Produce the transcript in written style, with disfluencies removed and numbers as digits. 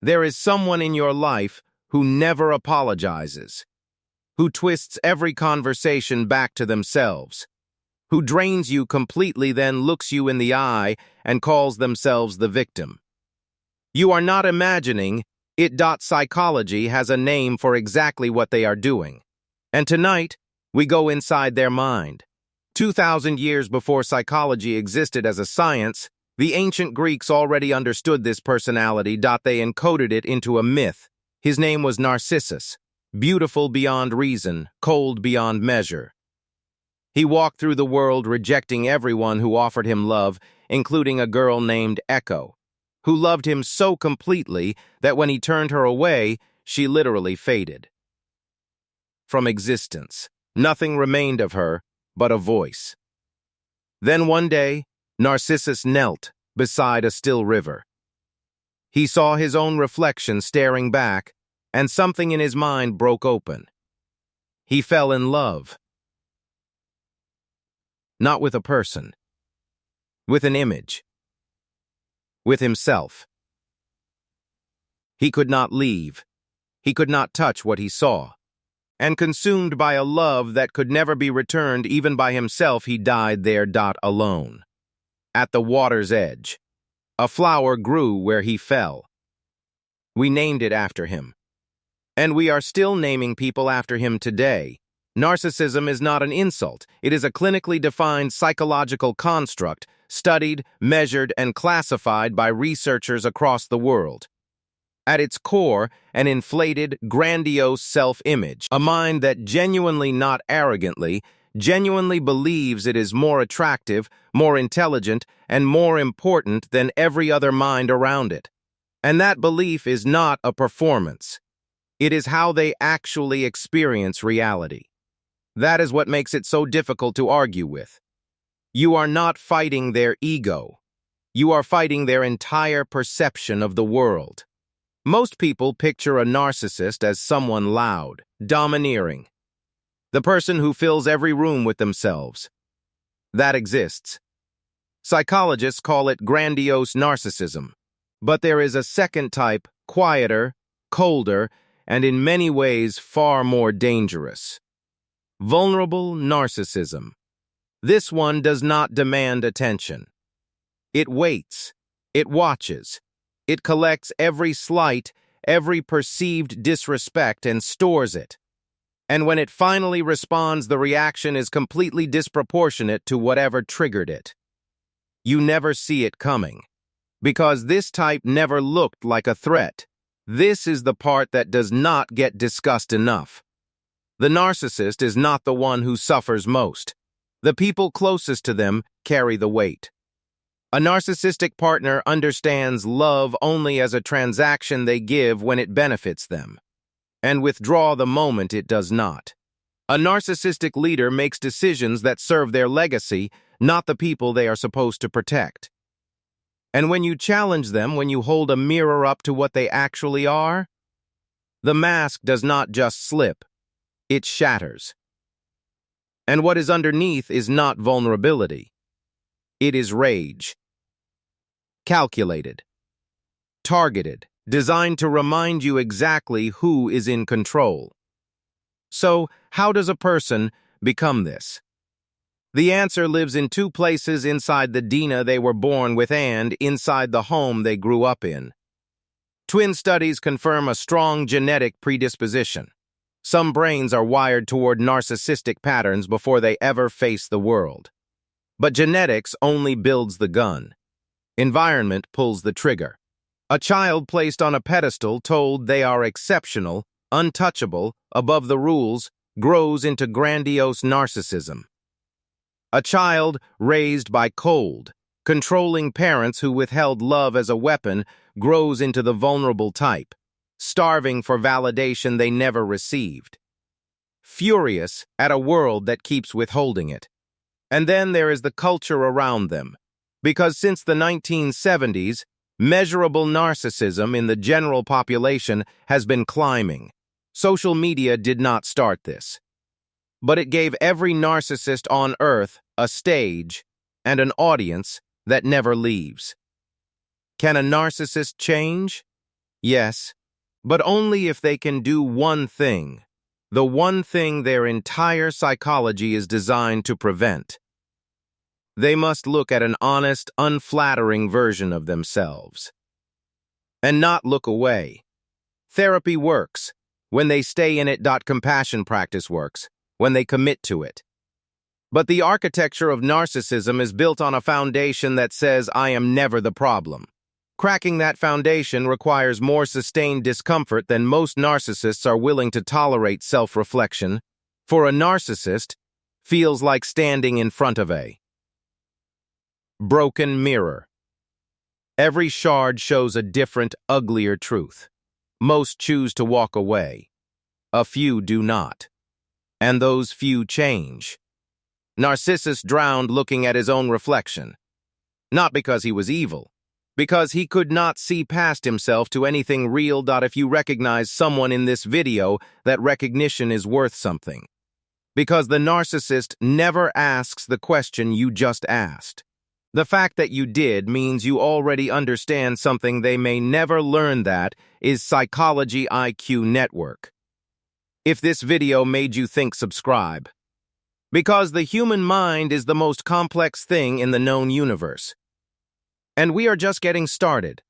There is someone in your life who never apologizes, who twists every conversation back to themselves, who drains you completely, then looks you in the eye and calls themselves the victim. You are not imagining it. Psychology has a name for exactly what they are doing. And tonight, we go inside their mind. 2,000 years before psychology existed as a science, the ancient Greeks already understood this personality. They encoded it into a myth. His name was Narcissus, beautiful beyond reason, cold beyond measure. He walked through the world rejecting everyone who offered him love, including a girl named Echo, who loved him so completely that when he turned her away, she literally faded from existence. Nothing remained of her but a voice. Then one day, Narcissus knelt beside a still river. He saw his own reflection staring back, and something in his mind broke open. He fell in love. Not with a person, with an image, with himself. He could not leave. He could not touch what he saw. And consumed by a love that could never be returned even by himself, he died there. Alone. At the water's edge. A flower grew where he fell. We named it after him. And we are still naming people after him today. Narcissism is not an insult. It is a clinically defined psychological construct, studied, measured, and classified by researchers across the world. At its core, an inflated, grandiose self-image, a mind that genuinely, not arrogantly, genuinely believes it is more attractive, more intelligent, and more important than every other mind around it. And that belief is not a performance. It is how they actually experience reality. That is what makes it so difficult to argue with. You are not fighting their ego. You are fighting their entire perception of the world. Most people picture a narcissist as someone loud, domineering. The person who fills every room with themselves. That exists. Psychologists call it grandiose narcissism. But there is a second type, quieter, colder, and in many ways far more dangerous. Vulnerable narcissism. This one does not demand attention. It waits. It watches. It collects every slight, every perceived disrespect and stores it. And when it finally responds, the reaction is completely disproportionate to whatever triggered it. You never see it coming. Because this type never looked like a threat. This is the part that does not get discussed enough. The narcissist is not the one who suffers most. The people closest to them carry the weight. A narcissistic partner understands love only as a transaction they give when it benefits them, and withdraw the moment it does not. A narcissistic leader makes decisions that serve their legacy, not the people they are supposed to protect. And when you challenge them, when you hold a mirror up to what they actually are, the mask does not just slip, it shatters. And what is underneath is not vulnerability. It is rage. Calculated. Targeted. Designed to remind you exactly who is in control. So, how does a person become this? The answer lives in two places: inside the DNA they were born with and inside the home they grew up in. Twin studies confirm a strong genetic predisposition. Some brains are wired toward narcissistic patterns before they ever face the world. But genetics only builds the gun. Environment pulls the trigger. A child placed on a pedestal, told they are exceptional, untouchable, above the rules, grows into grandiose narcissism. A child raised by cold, controlling parents who withheld love as a weapon grows into the vulnerable type, starving for validation they never received. Furious at a world that keeps withholding it. And then there is the culture around them. Because since the 1970s, measurable narcissism in the general population has been climbing. Social media did not start this. But it gave every narcissist on Earth a stage and an audience that never leaves. Can a narcissist change? Yes, but only if they can do one thing, the one thing their entire psychology is designed to prevent. They must look at an honest, unflattering version of themselves. And not look away. Therapy works when they stay in it. Compassion practice works when they commit to it. But the architecture of narcissism is built on a foundation that says, I am never the problem. Cracking that foundation requires more sustained discomfort than most narcissists are willing to tolerate. Self-reflection, for a narcissist, feels like standing in front of a broken mirror. Every shard shows a different, uglier truth. Most choose to walk away. A few do not. And those few change. Narcissus drowned looking at his own reflection. Not because he was evil, because he could not see past himself to anything real. If you recognize someone in this video, that recognition is worth something. Because the narcissist never asks the question you just asked. The fact that you did means you already understand something they may never learn. That is Psychology IQ Network. If this video made you think, subscribe. Because the human mind is the most complex thing in the known universe. And we are just getting started.